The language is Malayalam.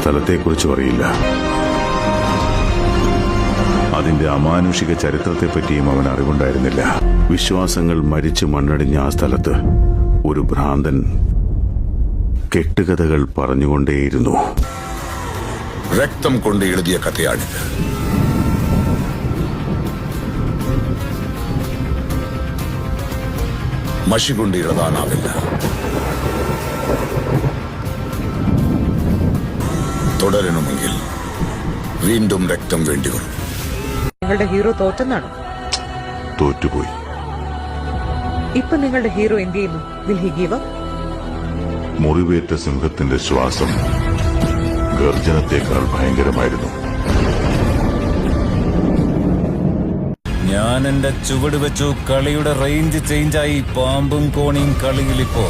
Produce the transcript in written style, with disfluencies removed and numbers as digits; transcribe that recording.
സ്ഥലത്തെക്കുറിച്ചും അറിയില്ല. അതിന്റെ അമാനുഷിക ചരിത്രത്തെപ്പറ്റിയും അവൻ അറിവുണ്ടായിരുന്നില്ല. വിശ്വാസങ്ങൾ മരിച്ചു മണ്ണടിഞ്ഞ ആ സ്ഥലത്ത് ഒരു ഭ്രാന്തൻ കെട്ടുകഥകൾ പറഞ്ഞുകൊണ്ടേയിരുന്നു. രക്തം കൊണ്ട് എഴുതിയ കഥയാണിത്. മഷി കൊണ്ട് എഴുതാനാവില്ല. തുടരണമെങ്കിൽ വീണ്ടും രക്തം വേണ്ടിവരും. നിങ്ങളുടെ ഹീറോ തോറ്റെന്നാണോ? തോറ്റുപോയി. ഇപ്പൊ നിങ്ങളുടെ ഹീറോ എന്ത് ചെയ്യുന്നു? Will he give up? മുറിവേറ്റ സിംഹത്തിന്റെ ശ്വാസം ഗർജനത്തെക്കാൾ ഭയങ്കരമായിരുന്നു. ഞാൻ എന്റെ ചുവട് വെച്ചു. കളിയുടെ റേഞ്ച് ചേഞ്ചായി. പാമ്പും കോണിയും കളിയിലിപ്പോ